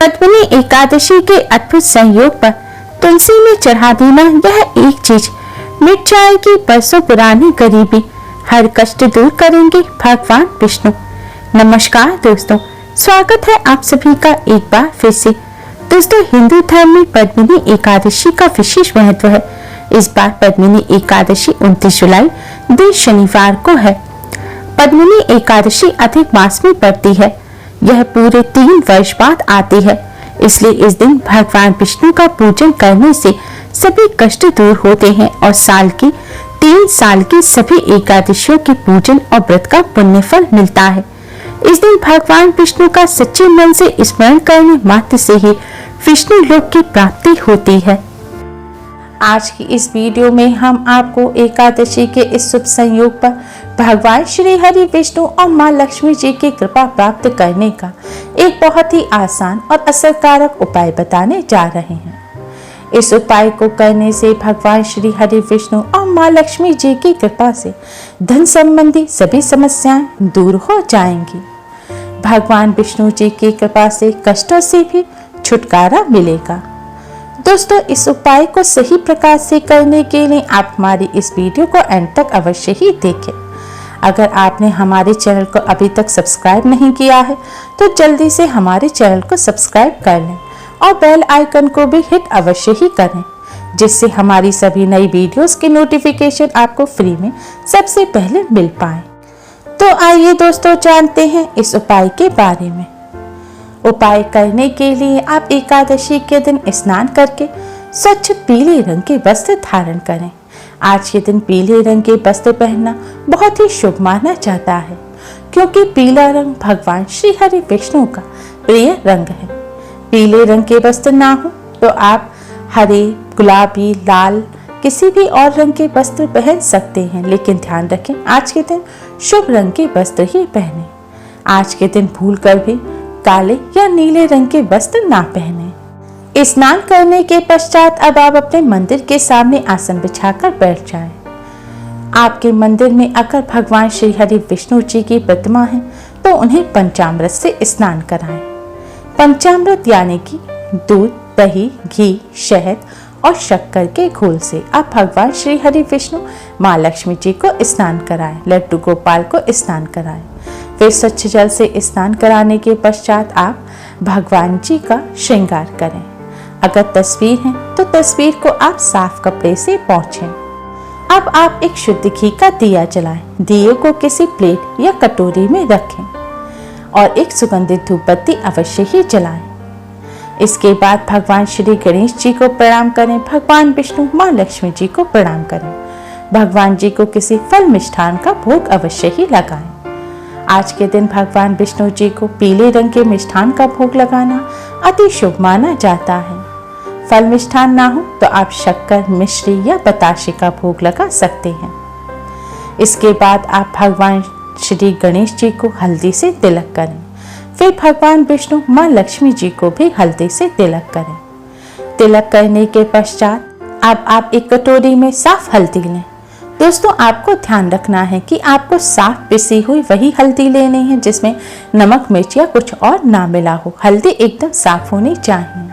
पद्मिनी एकादशी के अद्भुत संयोग पर तुलसी में चढ़ा देना यह एक चीज मिट जाएगी बरसों पुरानी गरीबी, हर कष्ट दूर करेंगे भगवान विष्णु। नमस्कार दोस्तों, स्वागत है आप सभी का एक बार फिर से। दोस्तों, हिंदू धर्म में पद्मिनी एकादशी का विशेष महत्व है। इस बार पद्मिनी एकादशी 29 जुलाई दिन शनिवार को है। पद्मिनी एकादशी अधिक मास में पड़ती है। यह पूरे 3 वर्ष बाद आती है, इसलिए इस दिन भगवान विष्णु का पूजन करने से सभी कष्ट दूर होते हैं और साल की 3 साल की सभी एकादशियों के पूजन और व्रत का पुण्य फल मिलता है। इस दिन भगवान विष्णु का सच्चे मन से स्मरण करने मात्र से ही विष्णु लोक की प्राप्ति होती है। आज की इस वीडियो में हम आपको एकादशी के इस शुभ संयोग पर भगवान श्री हरि विष्णु और मां लक्ष्मी जी की कृपा प्राप्त करने का एक बहुत ही आसान और असरकारक उपाय बताने जा रहे हैं। इस उपाय को करने से भगवान श्री हरि विष्णु और मां लक्ष्मी जी की कृपा से धन संबंधी सभी समस्याएं दूर हो जाएंगी। भगवान विष्णु जी की कृपा से कष्टों से भी छुटकारा मिलेगा। दोस्तों, इस उपाय को सही प्रकार से करने के लिए आप हमारी इस वीडियो को एंड तक अवश्य ही देखें। अगर आपने हमारे चैनल को अभी तक सब्सक्राइब नहीं किया है तो जल्दी से हमारे चैनल को सब्सक्राइब कर लें और बेल आइकन को भी हिट अवश्य ही करें, जिससे हमारी सभी नई वीडियोस की नोटिफिकेशन आपको फ्री में सबसे पहले मिल पाए। तो आइए दोस्तों, जानते हैं इस उपाय के बारे में। उपाय करने के लिए आप एकादशी के दिन स्नान करके स्वच्छ पीले रंग के वस्त्र धारण करें। आज के दिन पीले रंग के वस्त्र पहनना बहुत ही शुभ माना जाता है, क्योंकि पीला रंग भगवान श्री हरि विष्णु का प्रिय रंग है। पीले रंग के वस्त्र ना हो तो आप हरे, गुलाबी, लाल किसी भी और रंग के वस्त्र पहन सकते हैं, लेकिन ध्यान रखें आज के दिन शुभ रंग के वस्त्र ही पहने। आज के दिन भूलकर भी काले या नीले रंग के वस्त्र ना पहने। स्नान करने के पश्चात अब आप अपने मंदिर के सामने आसन बिछाकर बैठ जाएं। आपके मंदिर में अगर भगवान श्री हरि विष्णु जी की प्रतिमा है तो उन्हें पंचामृत से स्नान कराएं। पंचामृत यानी कि दूध, दही, घी, शहद और शक्कर के घोल से आप भगवान श्री हरि विष्णु, मां लक्ष्मी जी को स्नान कराएं। लड्डू गोपाल को स्नान कराएं। फिर स्वच्छ जल से स्नान कराने के पश्चात आप भगवान जी का श्रृंगार करें। अगर तस्वीर है तो तस्वीर को आप साफ कपड़े से पोंछें। अब आप एक शुद्ध घी का दिया जलाएं। दिए को किसी प्लेट या कटोरी में रखें और एक सुगंधित धूप बत्ती अवश्य ही जलाएं। इसके बाद भगवान श्री गणेश जी को प्रणाम करें। भगवान विष्णु, मां लक्ष्मी जी को प्रणाम करें। भगवान जी को किसी फल मिष्ठान का भोग अवश्य ही लगाएं। आज के दिन भगवान विष्णु जी को पीले रंग के मिष्ठान का भोग लगाना अति शुभ माना जाता है। फल मिष्ठान ना हो तो आप शक्कर, मिश्री या बताशे का भोग लगा सकते हैं। इसके बाद आप भगवान श्री गणेश जी को हल्दी से तिलक करें। फिर भगवान विष्णु, मां लक्ष्मी जी को भी हल्दी से तिलक करें। तिलक करने के पश्चात अब आप एक कटोरी में साफ हल्दी लें। दोस्तों, आपको ध्यान रखना है कि आपको साफ पिसी हुई वही हल्दी लेनी है जिसमें नमक, मिर्च या कुछ और ना मिला हो। हल्दी एकदम साफ होनी चाहिए।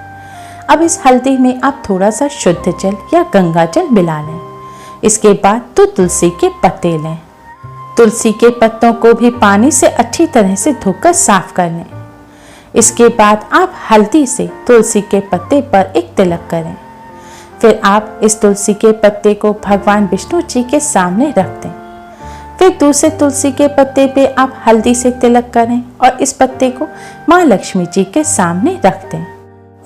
अब इस हल्दी में आप थोड़ा सा शुद्ध जल या गंगा जल मिला लें। इसके बाद तुलसी के पत्ते लें। तुलसी के पत्तों को भी पानी से अच्छी तरह से धोकर साफ कर लें। इसके बाद आप हल्दी से तुलसी के पत्ते पर एक तिलक करें। फिर आप इस तुलसी के पत्ते को भगवान विष्णु जी के सामने रख दें। फिर दूसरे तुलसी के पत्ते पे आप हल्दी से तिलक करें और इस पत्ते को मां लक्ष्मी जी के सामने रख दें।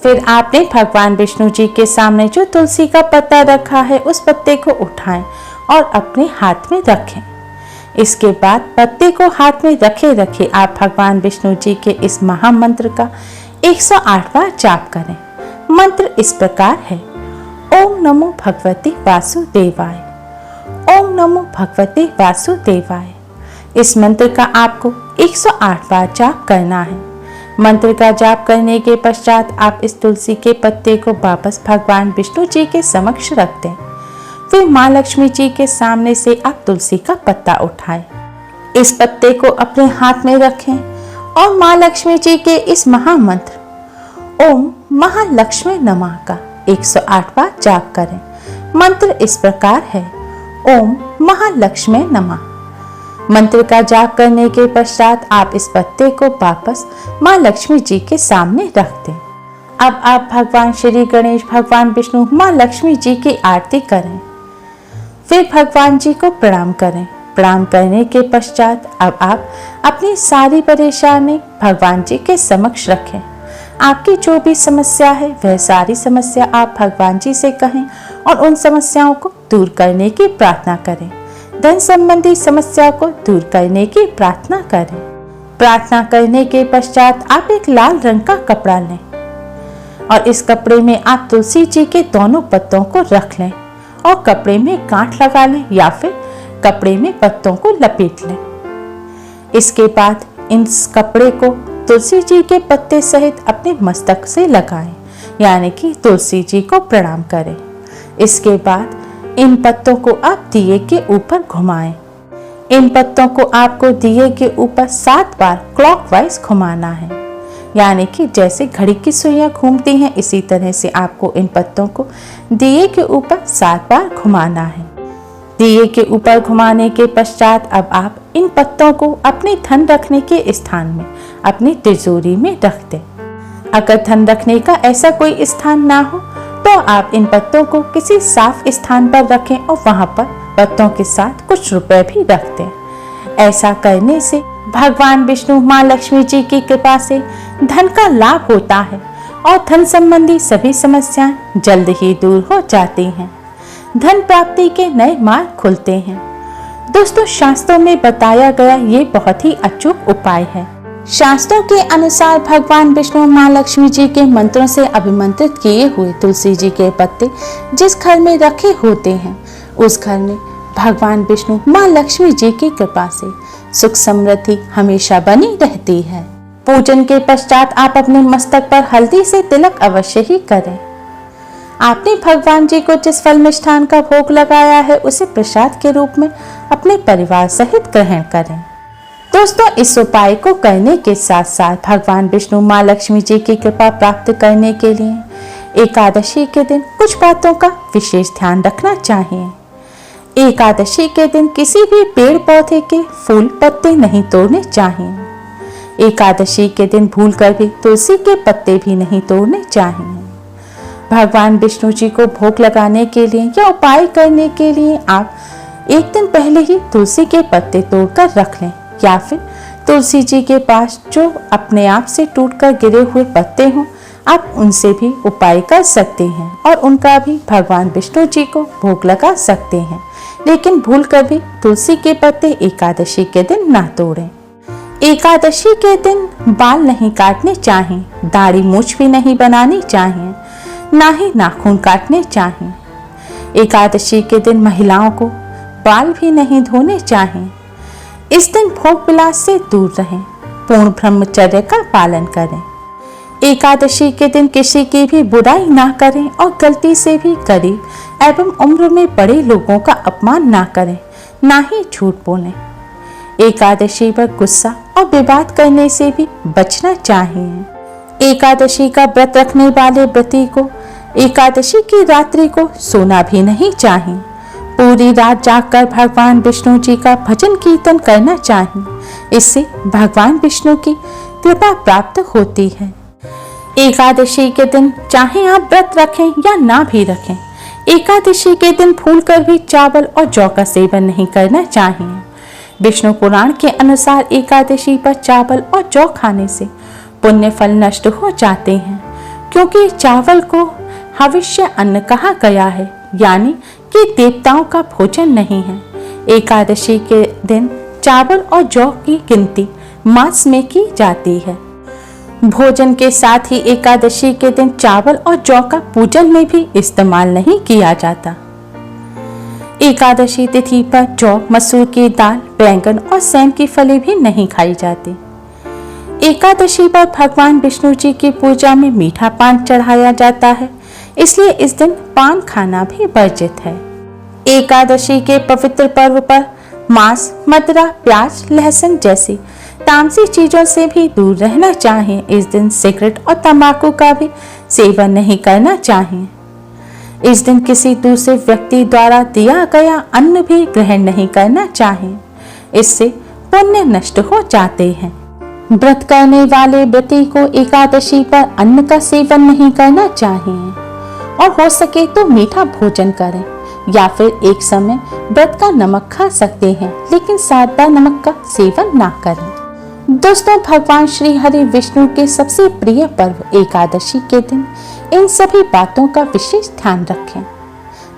फिर आपने भगवान विष्णु जी के सामने जो तुलसी का पत्ता रखा है उस पत्ते को उठाएं और अपने हाथ में रखें। इसके बाद पत्ते को हाथ में रखे रखे आप भगवान विष्णु जी के इस महामंत्र का 108 बार जाप करें। मंत्र इस प्रकार है: ओम नमो भगवते वासुदेवाय। ओम नमो भगवते वासुदेवाय। इस मंत्र का आपको 108 बार जाप करना है। मंत्र का जाप करने के पश्चात आप इस तुलसी के पत्ते को वापस भगवान विष्णु जी के समक्ष रख दें। फिर मां लक्ष्मी जी के सामने से आप तुलसी का पत्ता उठाएं। इस पत्ते को अपने हाथ में रखें और मां लक्ष्मी जी के इस महामंत्र ओम महालक्ष्मी नमः का 108 बार जाप करें। मंत्र इस प्रकार है, ओम महालक्ष्मी नमः। मंत्र का जाप करने के पश्चात आप इस पत्ते को वापस माँ लक्ष्मी जी के सामने रख दें। अब आप भगवान श्री गणेश, भगवान विष्णु, माँ लक्ष्मी जी की आरती करें। फिर भगवान जी को प्रणाम करें। प्रणाम करने के पश्चात अब आप अपनी सारी परेशानी भगवान जी के समक्ष रखें। आपकी जो भी समस्या है वह सारी समस्या आप भगवान जी से कहें और उन समस्याओं को दूर करने की प्रार्थना करें। धन संबंधी समस्या को दूर करने की प्रार्थना करें। प्रार्थना करने के पश्चात आप एक लाल रंग का कपड़ा लें और इस कपड़े में आप तुलसी जी के दोनों पत्तों को रख लें और कपड़े में गांठ लगा लें या फिर कपड़े में पत्तों को लपेट लें। इसके बाद इस कपड़े को तुलसी जी के पत्ते सहित अपने मस्तक से लगाएं, यानी कि तुलसी जी को प्रणाम करें। इसके बाद इन पत्तों को आप दिए के ऊपर घुमाएं। इन पत्तों को आपको दिए के ऊपर 7 बार क्लॉकवाइज घुमाना है, यानी कि जैसे घड़ी की सुइयां घूमती हैं इसी तरह से आपको इन पत्तों को दिए के ऊपर 7 बार घुमाना है। दिए के ऊपर घुमाने के पश्चात अब आप इन पत्तों को अपने धन रखने के स्थान में अपनी तिजोरी में रख दें। अगर धन रखने का ऐसा कोई स्थान ना हो तो आप इन पत्तों को किसी साफ स्थान पर रखें और वहां पर पत्तों के साथ कुछ रुपए भी रख दें। ऐसा करने से भगवान विष्णु, माँ लक्ष्मी जी की कृपा से धन का लाभ होता है और धन संबंधी सभी समस्याएं जल्द ही दूर हो जाती हैं। धन प्राप्ति के नए मार्ग खुलते हैं। दोस्तों, शास्त्रों में बताया गया ये बहुत ही अचूक उपाय है। शास्त्रों के अनुसार भगवान विष्णु, माँ लक्ष्मी जी के मंत्रों से अभिमंत्रित किए हुए तुलसी जी के पत्ते जिस घर में रखे होते हैं उस घर में भगवान विष्णु, माँ लक्ष्मी जी की कृपा से सुख समृद्धि हमेशा बनी रहती है। पूजन के पश्चात आप अपने मस्तक पर हल्दी से तिलक अवश्य ही करें। आपने भगवान जी को जिस फल मिष्ठान का भोग लगाया है उसे प्रसाद के रूप में अपने परिवार सहित ग्रहण करें। दोस्तों, इस उपाय को करने के साथ साथ भगवान विष्णु, माँ लक्ष्मी जी की कृपा प्राप्त करने के लिए एकादशी के दिन कुछ बातों का विशेष ध्यान रखना चाहिए। एकादशी के दिन किसी भी पेड़ पौधे के फूल पत्ते नहीं तोड़ने चाहिए। एकादशी के दिन भूलकर भी तुलसी के पत्ते भी नहीं तोड़ने चाहिए। भगवान विष्णु जी को भोग लगाने के लिए या उपाय करने के लिए आप एक दिन पहले ही तुलसी के पत्ते तोड़कर रख लें या फिर तुलसी जी के पास जो अपने आप से टूटकर गिरे हुए पत्ते हों आप उनसे भी उपाय कर सकते हैं और उनका भी भगवान विष्णु जी को भोग लगा सकते हैं। लेकिन भूलकर भी तुलसी के पत्ते एकादशी के दिन ना तोड़ें। एकादशी के दिन बाल नहीं काटने चाहिए, दाढ़ी मूछ भी नहीं बनानी चाहिए, ना ही नाखून काटने चाहिए। एकादशी के दिन महिलाओं को बाल भी नहीं धोने चाहिए। इस दिन भोग विलास से दूर रहें, पूर्ण ब्रह्मचर्य का पालन करें। एकादशी के दिन किसी की भी बुराई ना करें और गलती से भी गरीब एवं उम्र में बड़े लोगों का अपमान ना करें, ना ही झूठ बोलें। एकादशी पर गुस्सा और विवाद करने से भी बचना चाहिए। एकादशी का व्रत रखने वाले व्रती को एकादशी की रात्रि को सोना भी नहीं चाहिए। पूरी रात जागकर भगवान विष्णु जी का भजन कीर्तन करना चाहिए। इससे भगवान विष्णु की कृपा प्राप्त होती है। एकादशी के दिन चाहे आप व्रत रखें या ना भी रखें, एकादशी के दिन भूलकर भी चावल और जौ का सेवन नहीं करना चाहिए। विष्णु पुराण के अनुसार एकादशी पर चावल और जौ खाने से पुण्य फल नष्ट हो जाते हैं, क्योंकि चावल को हविष्य अन्न कहा गया है, यानी कि देवताओं का भोजन नहीं है। एकादशी के दिन चावल और जौ की गिनती मास में की जाती है। भोजन के साथ ही एकादशी के दिन चावल और जौ का पूजन में भी इस्तेमाल नहीं किया जाता। एकादशी तिथि पर जौ, मसूर की दाल, बैंगन और सेम की फली भी नहीं खाई जाती। एकादशी पर भगवान विष्णु जी की पूजा में मीठा पान चढ़ाया जाता है, इसलिए इस दिन पान खाना भी वर्जित है। एकादशी के पवित्र पर्व पर मांस, मदिरा, प्याज, लहसुन जैसी तामसी चीजों से भी दूर रहना चाहिए। इस दिन सिगरेट और तंबाकू का भी सेवन नहीं करना चाहिए। इस दिन किसी दूसरे व्यक्ति द्वारा दिया गया अन्न भी ग्रहण नहीं करना चाहिए, इससे पुण्य नष्ट हो जाते हैं। व्रत करने वाले व्रती को एकादशी पर अन्न का सेवन नहीं करना चाहिए और हो सके तो मीठा भोजन करें या फिर एक समय व्रत का नमक खा सकते हैं, लेकिन सादा नमक का सेवन ना करें। दोस्तों, भगवान श्री हरि विष्णु के सबसे प्रिय पर्व एकादशी के दिन इन सभी बातों का विशेष ध्यान रखें,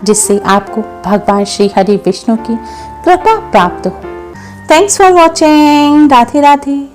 जिससे आपको भगवान श्री हरि विष्णु की कृपा प्राप्त हो। Thanks for watching. Radhe Radhe.